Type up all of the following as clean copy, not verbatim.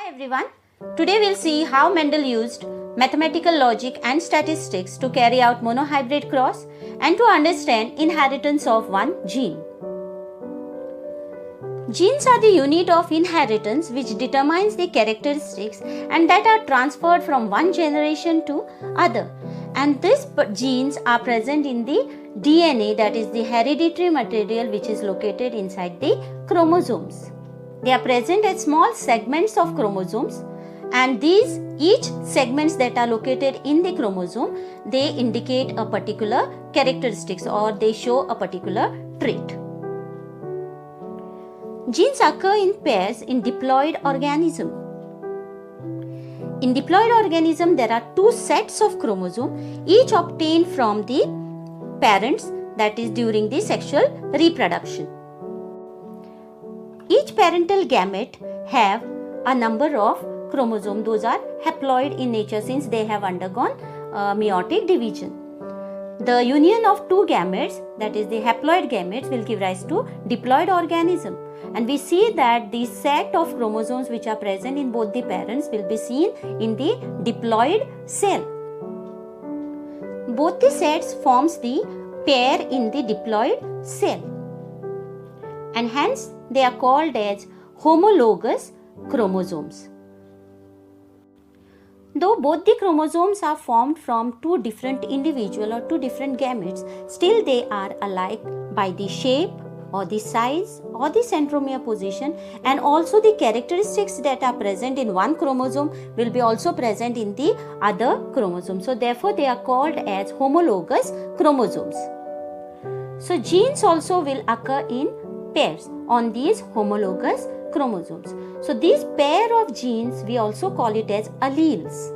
Hi everyone. Today we'll see how Mendel used mathematical logic and statistics to carry out monohybrid cross and to understand inheritance of one gene. Genes are the unit of inheritance which determines the characteristics and that are transferred from one generation to other. And these genes are present in the DNA, that is the hereditary material which is located inside the chromosomes. They are present as small segments of chromosomes, and each segments that are located in the chromosome, they indicate a particular characteristics or they show a particular trait. Genes occur in pairs in diploid organism. In diploid organism, there are two sets of chromosome, each obtained from the parents, that is during the sexual reproduction. Each parental gamete have a number of chromosomes. Those are haploid in nature since they have undergone meiotic division. The union of two gametes, that is the haploid gametes, will give rise to diploid organism. And we see that the set of chromosomes which are present in both the parents will be seen in the diploid cell. Both the sets forms the pair in the diploid cell, and hence they are called as homologous chromosomes. Though both the chromosomes are formed from two different individual or two different gametes, still they are alike by the shape or the size or the centromere position, and also the characteristics that are present in one chromosome will be also present in the other chromosome. So therefore they are called as homologous chromosomes. So genes also will occur in pairs on these homologous chromosomes. So these pair of genes we also call it as alleles.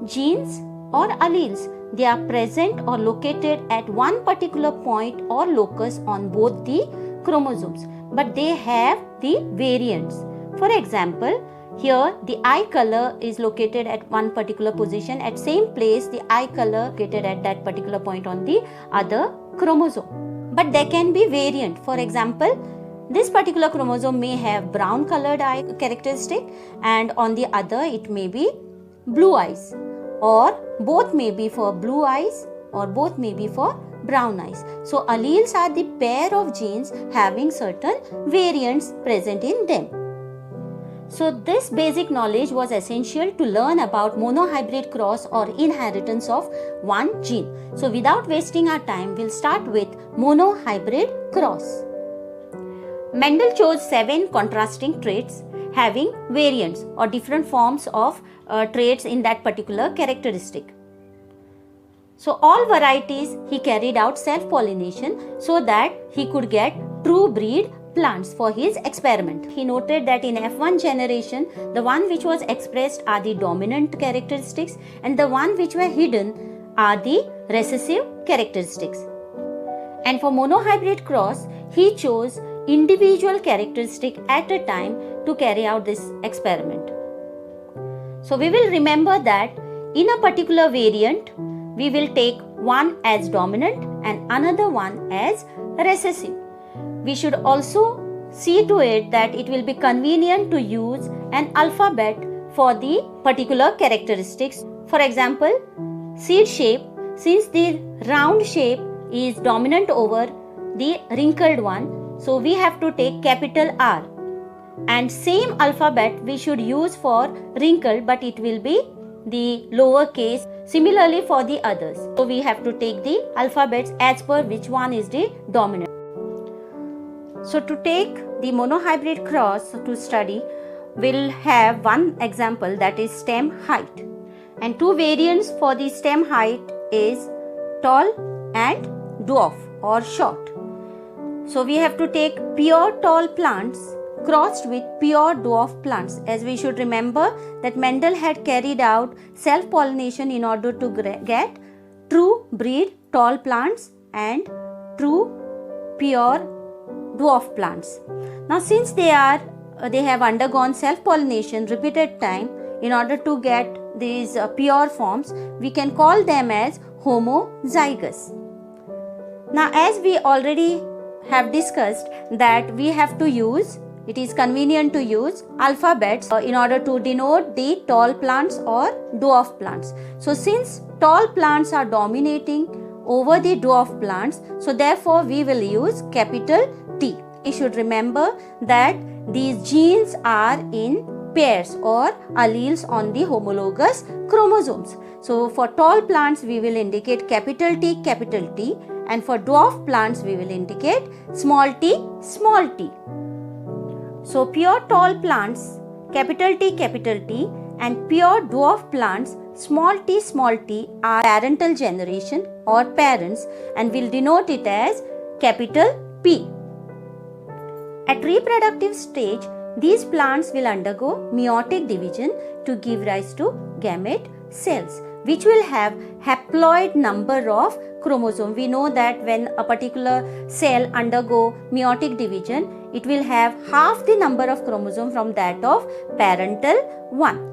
Genes or alleles, they are present or located at one particular point or locus on both the chromosomes, but they have the variants. For example, here the eye color is located at one particular position, at same place the eye color located at that particular point on the other chromosome. But there can be variant. For example, this particular chromosome may have brown colored eye characteristic, and on the other it may be blue eyes, or both may be for blue eyes or both may be for brown eyes. So alleles are the pair of genes having certain variants present in them. So this basic knowledge was essential to learn about monohybrid cross or inheritance of one gene. So without wasting our time, we'll start with monohybrid cross. Mendel chose 7 contrasting traits having variants or different forms of traits in that particular characteristic. So all varieties he carried out self-pollination so that he could get true breed plants for his experiment. He noted that in F1 generation, the one which was expressed are the dominant characteristics and the one which were hidden are the recessive characteristics. And for monohybrid cross, he chose individual characteristic at a time to carry out this experiment. So we will remember that in a particular variant, we will take one as dominant and another one as recessive. We should also see to it that it will be convenient to use an alphabet for the particular characteristics. For example, seed shape, since the round shape is dominant over the wrinkled one, so we have to take capital R. And same alphabet we should use for wrinkled, but it will be the lower case. Similarly for the others. So we have to take the alphabets as per which one is the dominant. So to take the monohybrid cross to study, we'll have one example, that is stem height. And two variants for the stem height is tall and dwarf or short. So we have to take pure tall plants crossed with pure dwarf plants, as we should remember that Mendel had carried out self-pollination in order to get true breed tall plants and true pure dwarf plants. Now since they have undergone self-pollination repeated time in order to get these pure forms, we can call them as homozygous. Now as we already have discussed that we have to use it is convenient to use alphabets in order to denote the tall plants or dwarf plants. So since tall plants are dominating over the dwarf plants, so therefore we will use capital T. You should remember that these genes are in pairs or alleles on the homologous chromosomes. So for tall plants we will indicate capital T, and for dwarf plants we will indicate small t, small t. So pure tall plants capital T, and pure dwarf plants small t are parental generation or parents, and we'll denote it as capital P. At reproductive stage, these plants will undergo meiotic division to give rise to gamete cells, which will have haploid number of chromosome. We know that when a particular cell undergo meiotic division, it will have half the number of chromosome from that of parental one.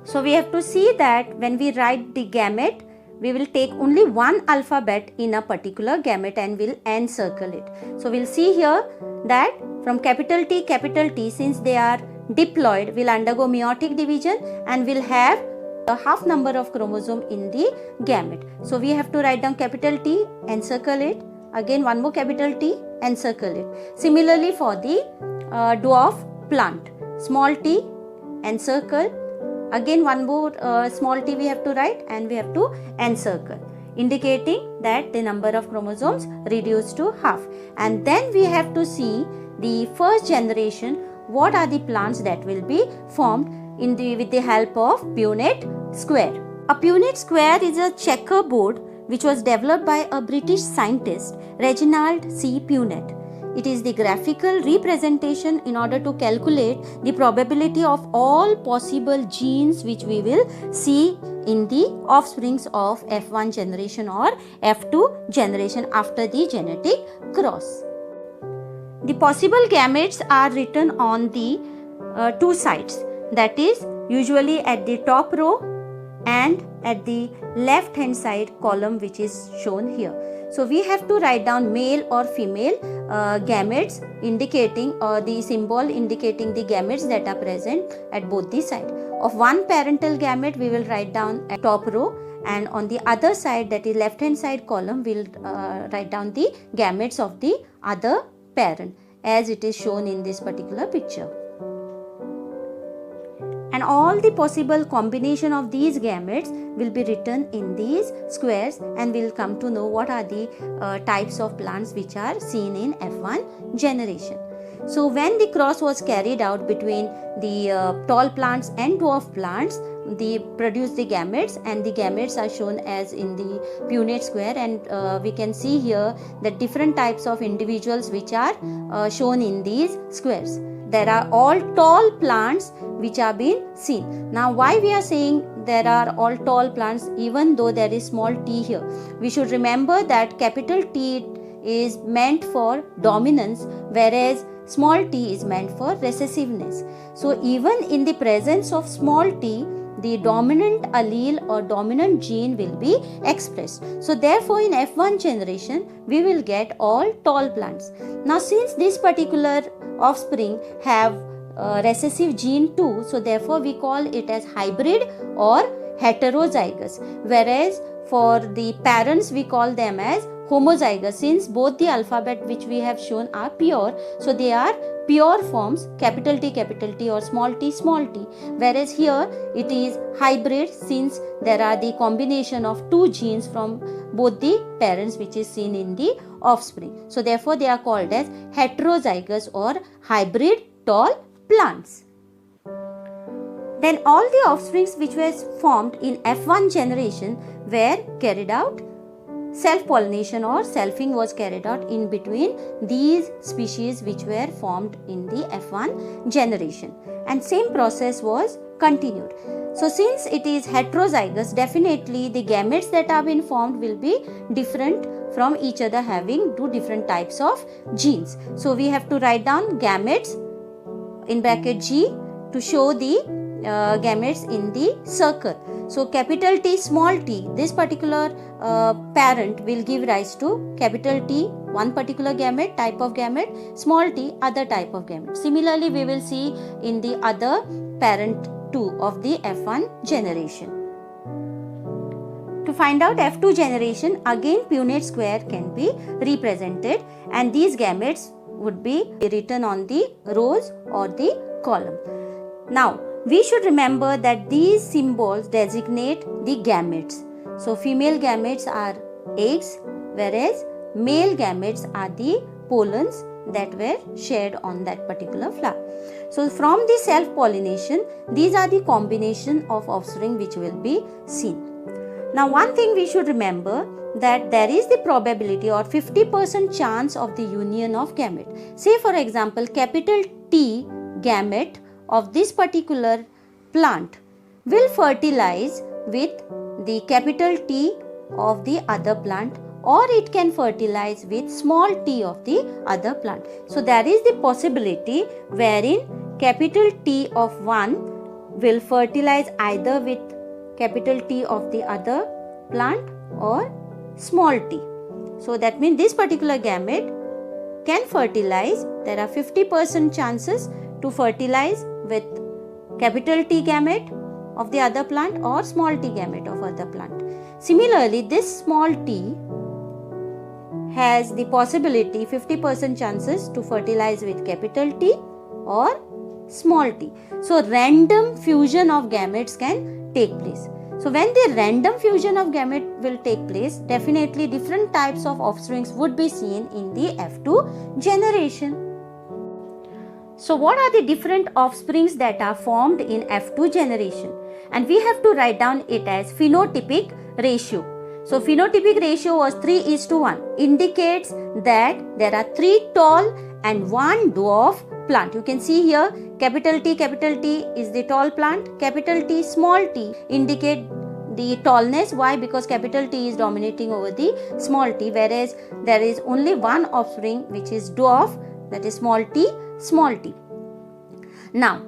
So we have to see that when we write the gamete, we will take only one alphabet in a particular gamete and will encircle it. So we'll see here that from capital T, since they are diploid, will undergo meiotic division and will have a half number of chromosome in the gamete. So we have to write down capital T, encircle it, again one more capital T, encircle it. Similarly for the dwarf plant, small t, encircle, again one more small t we have to write and we have to encircle, indicating that the number of chromosomes reduced to half. And then we have to see the first generation, what are the plants that will be formed with the help of Punnett square. A Punnett square is a checkerboard which was developed by a British scientist, Reginald C. Punnett. It is the graphical representation in order to calculate the probability of all possible genes which we will see in the offsprings of F1 generation or F2 generation after the genetic cross. The possible gametes are written on the two sides, that is usually at the top row and at the left hand side column, which is shown here. So we have to write down male or female gametes, indicating the symbol indicating the gametes that are present at both the sides. Of one parental gamete we will write down at top row, and on the other side, that is left hand side column, we will write down the gametes of the other parent as it is shown in this particular picture. And all the possible combination of these gametes will be written in these squares, and we'll come to know what are the types of plants which are seen in F1 generation. So when the cross was carried out between the tall plants and dwarf plants, they produce the gametes, and the gametes are shown as in the Punnett square, and we can see here the different types of individuals which are shown in these squares. There are all tall plants which are being seen. Now why we are saying there are all tall plants even though there is small t here? We should remember that capital T is meant for dominance, whereas small t is meant for recessiveness. So even in the presence of small t, the dominant allele or dominant gene will be expressed. So therefore in F1 generation we will get all tall plants. Now since this particular offspring have recessive gene too, so therefore we call it as hybrid or heterozygous, whereas for the parents we call them as homozygous, since both the alphabet which we have shown are pure, so they are pure forms, capital T or small t, whereas here it is hybrid, since there are the combination of two genes from both the parents which is seen in the offspring. So therefore they are called as heterozygous or hybrid tall plants. Then all the offsprings which were formed in F1 generation were carried out, self-pollination or selfing was carried out in between these species which were formed in the F1 generation, and same process was continued. So since it is heterozygous, definitely the gametes that have been formed will be different from each other, having two different types of genes. So we have to write down gametes in bracket G to show the gametes in the circle. So capital T, small t, this particular parent will give rise to capital T, one particular gamete, type of gamete, small t, other type of gamete. Similarly, we will see in the other parent 2 of the F1 generation. To find out F2 generation, again Punnett square can be represented, and these gametes would be written on the rows or the column. Now, we should remember that these symbols designate the gametes. So, female gametes are eggs, whereas male gametes are the pollens that were shared on that particular flower. So, from the self-pollination, these are the combination of offspring which will be seen. Now, one thing we should remember, that there is the probability or 50% chance of the union of gamete. Say for example, capital T gamete of this particular plant will fertilize with the capital T of the other plant, or it can fertilize with small t of the other plant. So, there is the possibility wherein capital T of one will fertilize either with capital T of the other plant or small t. So, that means this particular gamete can fertilize. There are 50% chances to fertilize with capital T gamete of the other plant or small t gamete of other plant. Similarly, this small t has the possibility 50% chances to fertilize with capital T or small t. So, random fusion of gametes can take place. So, when the random fusion of gamete will take place, definitely different types of offsprings would be seen in the F2 generation. So, what are the different offsprings that are formed in F2 generation? And we have to write down it as phenotypic ratio. So, phenotypic ratio was 3:1, indicates that there are 3 tall and 1 dwarf plant. You can see here capital T is the tall plant, capital T small t indicate the tallness. Why? Because capital T is dominating over the small t, whereas there is only one offspring which is dwarf, that is small t. Now,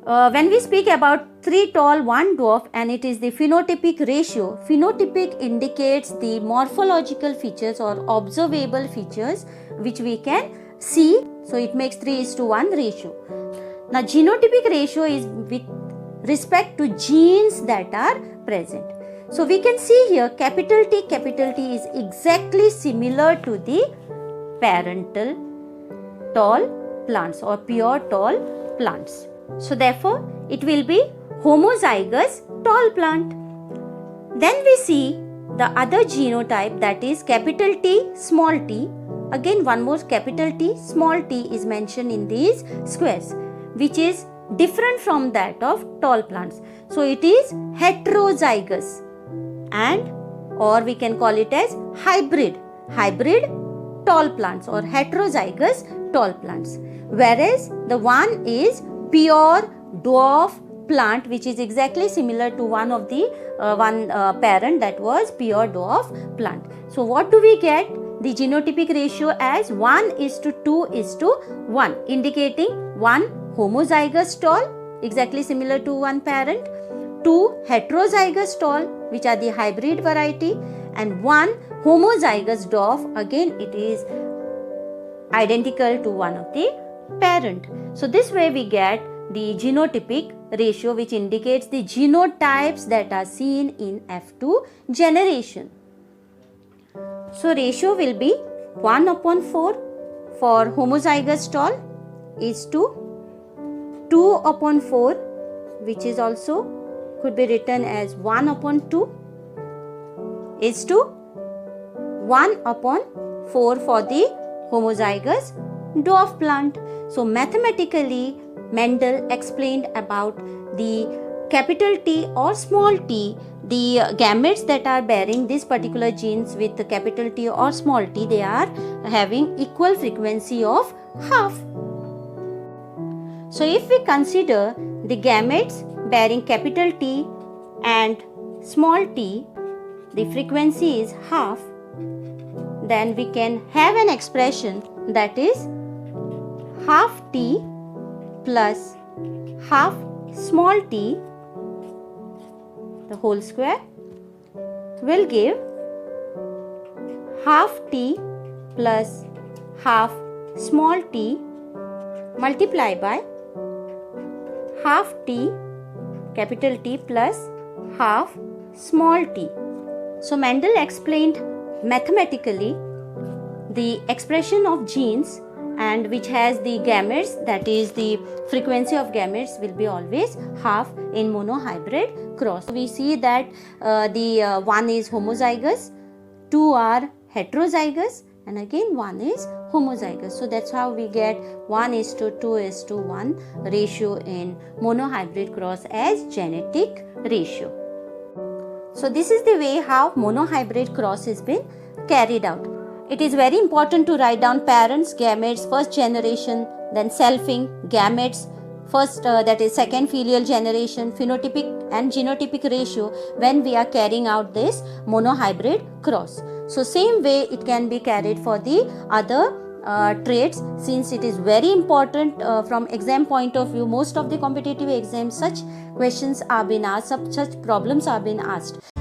when we speak about 3 tall, 1 dwarf, and it is the phenotypic ratio, phenotypic indicates the morphological features or observable features which we can see. So, it makes 3:1 ratio. Now, genotypic ratio is with respect to genes that are present. So, we can see here capital T is exactly similar to the parental tall plants or pure tall plants. So, therefore, it will be homozygous tall plant. Then we see the other genotype, that is capital T small t. Again, one more capital T small t is mentioned in these squares, which is different from that of tall plants. So, it is heterozygous, and or we can call it as hybrid tall plants or heterozygous tall plants. Whereas the one is pure dwarf plant, which is exactly similar to one of the parent, that was pure dwarf plant. So, what do we get? The genotypic ratio as 1:2:1, indicating 1 homozygous tall, exactly similar to one parent, 2 heterozygous tall, which are the hybrid variety, and 1 homozygous dwarf, again it is identical to one of the parent. So, this way we get the genotypic ratio, which indicates the genotypes that are seen in F2 generation. So, ratio will be 1/4 for homozygous tall is to 2/4, which is also could be written as 1/2 is to 1/4 for the homozygous dwarf plant. So, mathematically Mendel explained about the capital T or small t, the gametes that are bearing this particular genes with the capital T or small t, they are having equal frequency of half. So, if we consider the gametes bearing capital T and small t, the frequency is half, then we can have an expression that is half t plus half small t, the whole square, will give half t plus half small t multiplied by half t, capital T, plus half small t. So Mendel explained mathematically the expression of genes, and which has the gametes, that is the frequency of gametes will be always half in monohybrid cross. We see that the one is homozygous, two are heterozygous, and again one is homozygous. So that's how we get 1:2:1 ratio in monohybrid cross as genetic ratio. So this is the way how monohybrid cross has been carried out. It is very important to write down parents, gametes, first generation, then selfing, gametes, first that is second filial generation, phenotypic and genotypic ratio when we are carrying out this monohybrid cross. So same way it can be carried for the other traits, since it is very important from exam point of view. Most of the competitive exams such questions are being asked, such problems are being asked.